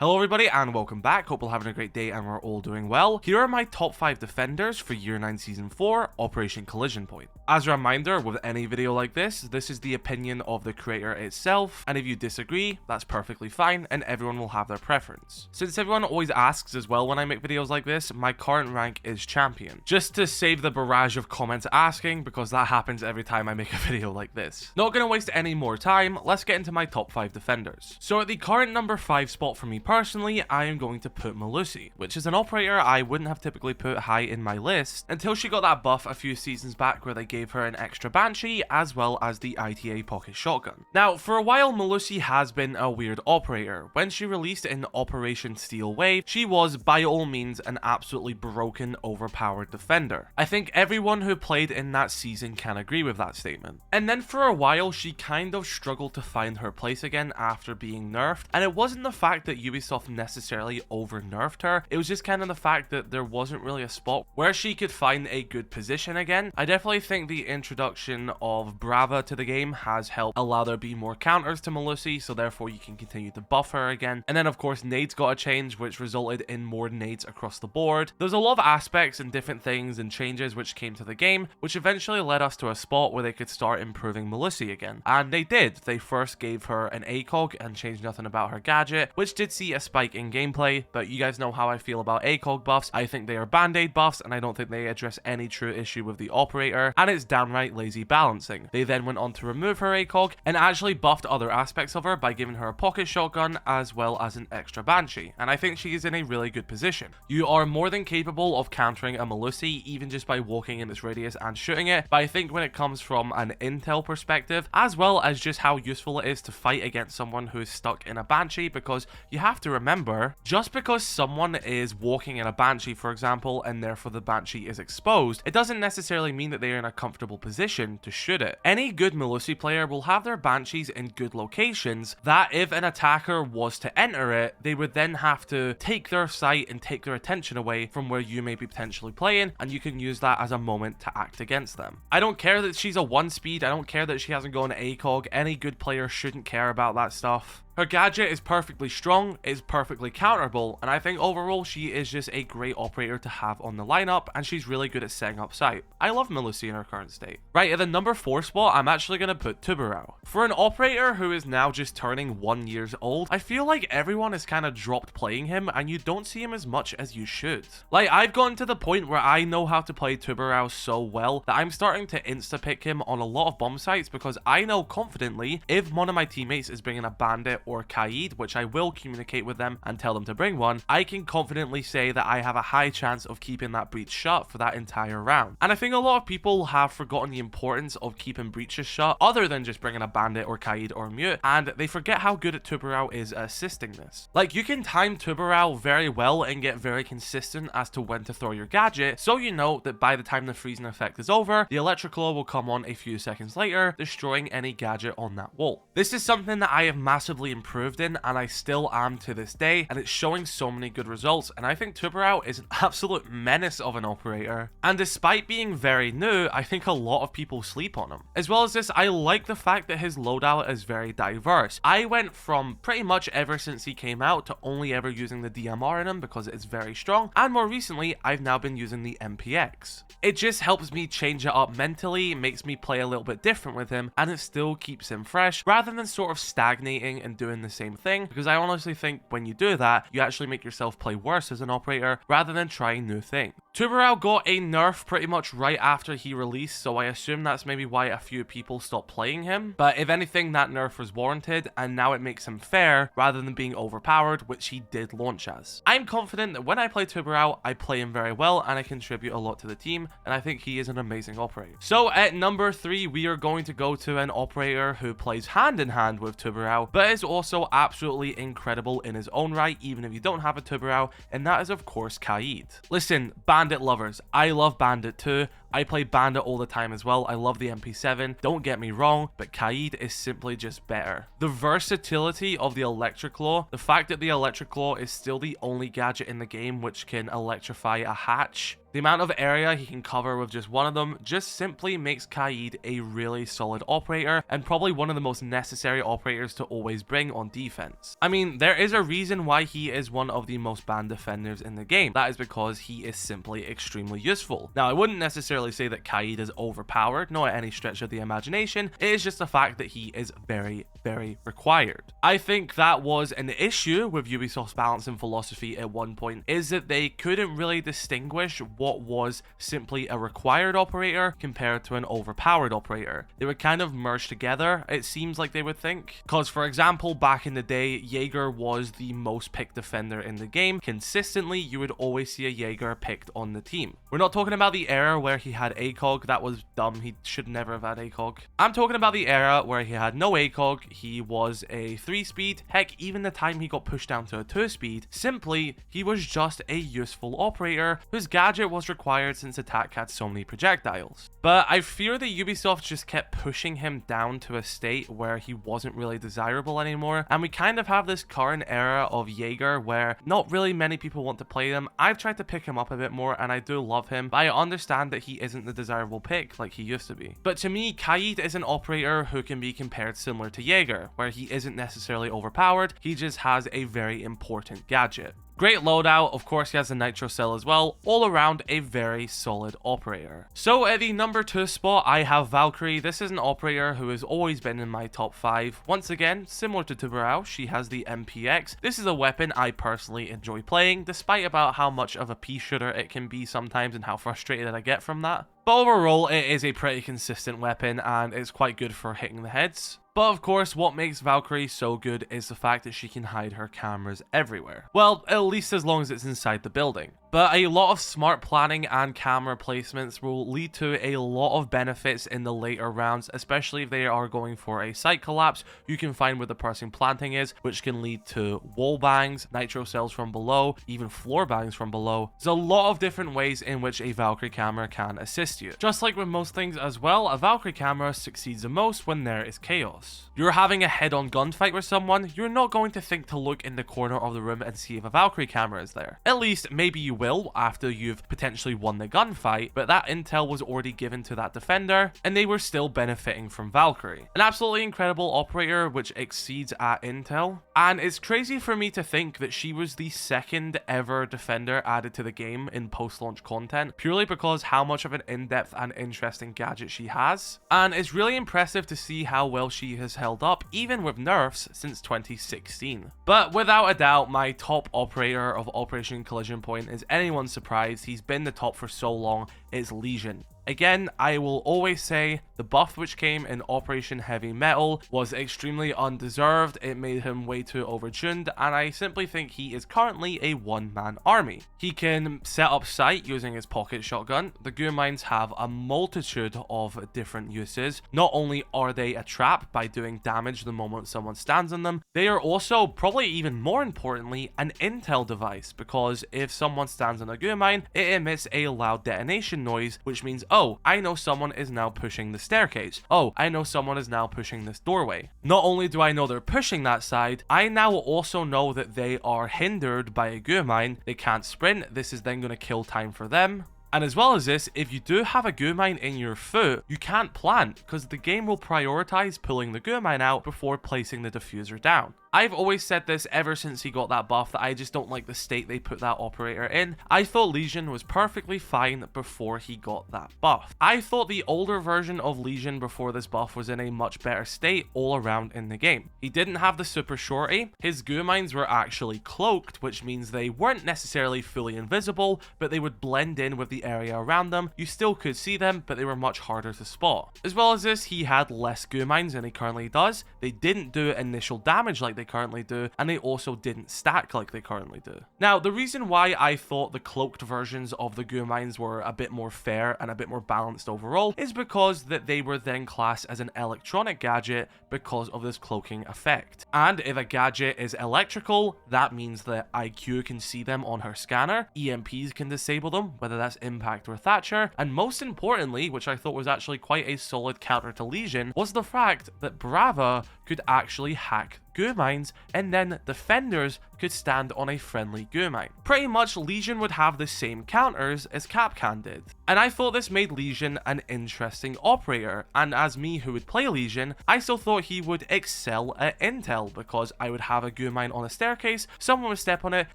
Hello everybody and welcome back, hope you're having a great day and we're all doing well. Here are my top 5 defenders for Year 9 Season 4, Operation Collision Point. As a reminder, with any video like this is the opinion of the creator itself, and if you disagree, that's perfectly fine and everyone will have their preference. Since everyone always asks as well when I make videos like this, my current rank is Champion. Just to save the barrage of comments asking, because that happens every time I make a video like this. Not gonna waste any more time, let's get into my top 5 defenders. So at the current number 5 spot for me personally, I am going to put Melusi, which is an operator I wouldn't have typically put high in my list until she got that buff a few seasons back where they gave her an extra Banshee as well as the ITA pocket shotgun. Now, for a while, Melusi has been a weird operator. When she released in Operation Steel Wave, she was by all means an absolutely broken, overpowered defender. I think everyone who played in that season can agree with that statement. And then for a while, she kind of struggled to find her place again after being nerfed, and it wasn't the fact that Ubisoft necessarily over nerfed her, it was just kind of the fact that there wasn't really a spot where she could find a good position again. I definitely think the introduction of Brava to the game has helped allow there be more counters to Melusi, so therefore you can continue to buff her again. And then of course nades got a change, which resulted in more nades across the board. There's a lot of aspects and different things and changes which came to the game, which eventually led us to a spot where they could start improving Melusi again. And they did. They first gave her an ACOG and changed nothing about her gadget, which did see a spike in gameplay, but you guys know how I feel about ACOG buffs. I think they are band-aid buffs, and I don't think they address any true issue with the operator, and it's downright lazy balancing. They then went on to remove her ACOG and actually buffed other aspects of her by giving her a pocket shotgun as well as an extra Banshee, and I think she is in a really good position. You are more than capable of countering a Melusi even just by walking in its radius and shooting it, but I think when it comes from an intel perspective, as well as just how useful it is to fight against someone who is stuck in a Banshee, because you have to remember, just because someone is walking in a Banshee, for example, and therefore the Banshee is exposed, it doesn't necessarily mean that they are in a comfortable position to shoot it. Any good Melusi player will have their Banshees in good locations that if an attacker was to enter it, they would then have to take their sight and take their attention away from where you may be potentially playing, and you can use that as a moment to act against them. I don't care that she's a 1-speed, I don't care that she hasn't gone ACOG, any good player shouldn't care about that stuff. Her gadget is perfectly strong, is perfectly counterable, and I think overall she is just a great operator to have on the lineup, and she's really good at setting up sight. I love Melusi in her current state. Right, at the number 4 spot, I'm actually going to put Tubarão. For an operator who is now just turning 1 year old, I feel like everyone has kind of dropped playing him, and you don't see him as much as you should. Like, I've gotten to the point where I know how to play Tubarão so well that I'm starting to insta-pick him on a lot of bomb sites, because I know confidently if one of my teammates is bringing a bandit or Kaid, which I will communicate with them and tell them to bring one, I can confidently say that I have a high chance of keeping that breach shut for that entire round. And I think a lot of people have forgotten the importance of keeping breaches shut other than just bringing a bandit or Kaid or mute, and they forget how good at Tubarão is at assisting this. Like, you can time Tubarão very well and get very consistent as to when to throw your gadget, so you know that by the time the freezing effect is over, the electric claw will come on a few seconds later, destroying any gadget on that wall. This is something that I have massively improved in, and I still am to this day, and it's showing so many good results, and I think Tubarão is an absolute menace of an operator, and despite being very new, I think a lot of people sleep on him. As well as this, I like the fact that his loadout is very diverse. I went from pretty much ever since he came out to only ever using the DMR in him because it's very strong, and more recently I've now been using the MPX. It just helps me change it up mentally, makes me play a little bit different with him, and it still keeps him fresh rather than sort of stagnating and doing the same thing, because I honestly think when you do that, you actually make yourself play worse as an operator rather than trying new things. Tubarão got a nerf pretty much right after he released, so I assume that's maybe why a few people stopped playing him, but if anything, that nerf was warranted, and now it makes him fair rather than being overpowered, which he did launch as. I'm confident that when I play Tubarão, I play him very well and I contribute a lot to the team, and I think he is an amazing operator. So at number 3, we are going to go to an operator who plays hand in hand with Tubarão, but is also absolutely incredible in his own right, even if you don't have a Tubarão, and that is of course Kaid. Listen, Bandit lovers, I love Bandit too. I play Bandit all the time as well. I love the MP7, don't get me wrong, but Kaid is simply just better. The versatility of the Electric Claw, the fact that the Electric Claw is still the only gadget in the game which can electrify a hatch, the amount of area he can cover with just one of them just simply makes Kaid a really solid operator and probably one of the most necessary operators to always bring on defense. I mean, there is a reason why he is one of the most banned defenders in the game. That is because he is simply extremely useful. Now, I wouldn't necessarily say that Kaid is overpowered, not at any stretch of the imagination. It is just the fact that he is very, very required. I think that was an issue with Ubisoft's balancing philosophy at one point, is that they couldn't really distinguish what was simply a required operator compared to an overpowered operator. They were kind of merged together, it seems like they would think. Because, for example, back in the day, Jaeger was the most picked defender in the game. Consistently, you would always see a Jaeger picked on the team. We're not talking about the era where he had ACOG, that was dumb, he should never have had ACOG. I'm talking about the era where he had no ACOG, he was a 3-speed, heck, even the time he got pushed down to a 2-speed, simply, he was just a useful operator whose gadget was required since attack had so many projectiles. But I fear that Ubisoft just kept pushing him down to a state where he wasn't really desirable anymore, and we kind of have this current era of Jaeger where not really many people want to play them. I've tried to pick him up a bit more and I do love him, but I understand that he isn't the desirable pick like he used to be. But to me, Kaid is an operator who can be compared similar to Jaeger, where he isn't necessarily overpowered, he just has a very important gadget. Great loadout, of course he has a nitro cell as well, all around a very solid operator. So at the number 2 spot, I have Valkyrie. This is an operator who has always been in my top 5. Once again, similar to Tubarão, she has the MPX. This is a weapon I personally enjoy playing, despite about how much of a pea shooter it can be sometimes and how frustrated I get from that. But overall, it is a pretty consistent weapon and it's quite good for hitting the heads. But of course, what makes Valkyrie so good is the fact that she can hide her cameras everywhere. Well, at least as long as it's inside the building. But a lot of smart planning and camera placements will lead to a lot of benefits in the later rounds, especially if they are going for a site collapse. You can find where the person planting is, which can lead to wall bangs, nitro cells from below, even floor bangs from below. There's a lot of different ways in which a Valkyrie camera can assist you. Just like with most things as well, a Valkyrie camera succeeds the most when there is chaos. You're having a head-on gunfight with someone, you're not going to think to look in the corner of the room and see if a Valkyrie camera is there. At least, maybe you will after you've potentially won the gunfight, but that intel was already given to that defender, and they were still benefiting from Valkyrie. An absolutely incredible operator which exceeds at intel, and it's crazy for me to think that she was the second ever defender added to the game in post-launch content, purely because how much of an in-depth and interesting gadget she has, and it's really impressive to see how well she has held up, even with nerfs, since 2016. But without a doubt, my top operator of Operation Collision Point is anyone's surprise. He's been the top for so long, it's Lesion. Again, I will always say the buff which came in Operation Heavy Metal was extremely undeserved. It made him way too overtuned, and I simply think he is currently a one-man army. He can set up sight using his pocket shotgun. The goo mines have a multitude of different uses. Not only are they a trap by doing damage the moment someone stands on them, they are also, probably even more importantly, an intel device, because if someone stands on a goo mine, it emits a loud detonation noise, which means, oh, I know someone is now pushing the staircase. Oh, I know someone is now pushing this doorway. Not only do I know they're pushing that side, I now also know that they are hindered by a goo mine. They can't sprint. This is then going to kill time for them. And as well as this, if you do have a goo mine in your foot, you can't plant, because the game will prioritize pulling the goo mine out before placing the diffuser down. I've always said this ever since he got that buff, that I just don't like the state they put that operator in. I thought Lesion was perfectly fine before he got that buff. I thought the older version of Lesion before this buff was in a much better state all around in the game. He didn't have the super shorty, his goo mines were actually cloaked, which means they weren't necessarily fully invisible, but they would blend in with the area around them. You still could see them, but they were much harder to spot. As well as this, he had less goo mines than he currently does. They didn't do initial damage like they currently do, and they also didn't stack like they currently do. Now, the reason why I thought the cloaked versions of the goo mines were a bit more fair and a bit more balanced overall is because that they were then classed as an electronic gadget because of this cloaking effect. And if a gadget is electrical, that means that IQ can see them on her scanner, EMPs can disable them, whether that's Impact or Thatcher, and most importantly, which I thought was actually quite a solid counter to Legion, was the fact that Brava could actually hack goo mines, and then defenders could stand on a friendly goo mine. Pretty much Legion would have the same counters as Kapkan did. And I thought this made Legion an interesting operator, and as me who would play Legion, I still thought he would excel at intel, because I would have a goo mine on a staircase, someone would step on it,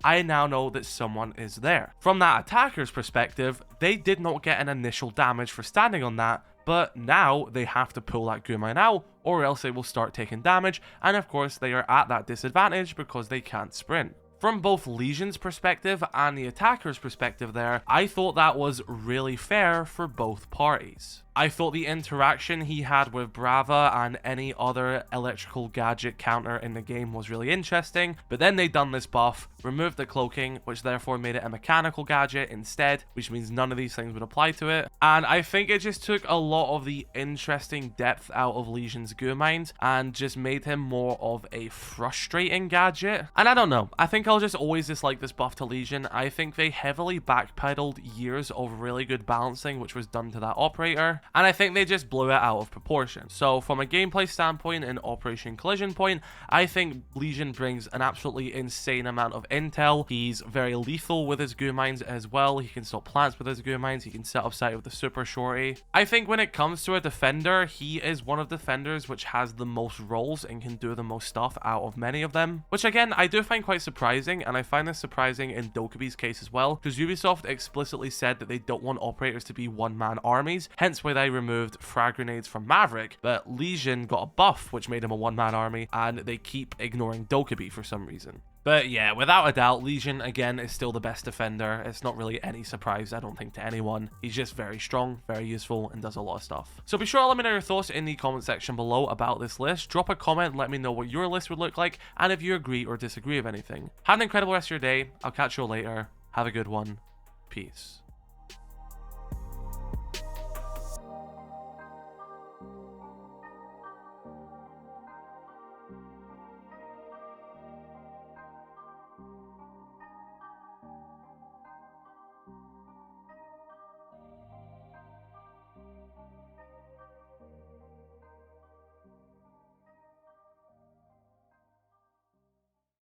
I now know that someone is there. From that attacker's perspective, they did not get an initial damage for standing on that, but now they have to pull that goo mine out, or else they will start taking damage, and of course they are at that disadvantage because they can't sprint. From both Legion's perspective and the attacker's perspective there, I thought that was really fair for both parties. I thought the interaction he had with Brava and any other electrical gadget counter in the game was really interesting, but then they done this buff, removed the cloaking, which therefore made it a mechanical gadget instead, which means none of these things would apply to it, and I think it just took a lot of the interesting depth out of Legion's goo mines and just made him more of a frustrating gadget. And I don't know, I think I'll just always dislike this buff to Legion. I think they heavily backpedaled years of really good balancing which was done to that operator, and I think they just blew it out of proportion. So from a gameplay standpoint and Operation Collision point, I think Legion brings an absolutely insane amount of intel. He's very lethal with his goo mines as well. He can stop plants with his goo mines. He can set up site with the super shorty. I think when it comes to a defender, he is one of the defenders which has the most roles and can do the most stuff out of many of them, which again I do find quite surprising, and I find this surprising in Dokubi's case as well, because Ubisoft explicitly said that they don't want operators to be one-man armies, hence why they removed frag grenades from Maverick, but Legion got a buff which made him a one-man army, and they keep ignoring Dokubi for some reason. But yeah, without a doubt, Legion, again, is still the best defender. It's not really any surprise, I don't think, to anyone. He's just very strong, very useful, and does a lot of stuff. So be sure to let me know your thoughts in the comment section below about this list. Drop a comment, let me know what your list would look like, and if you agree or disagree with anything. Have an incredible rest of your day. I'll catch you all later. Have a good one. Peace.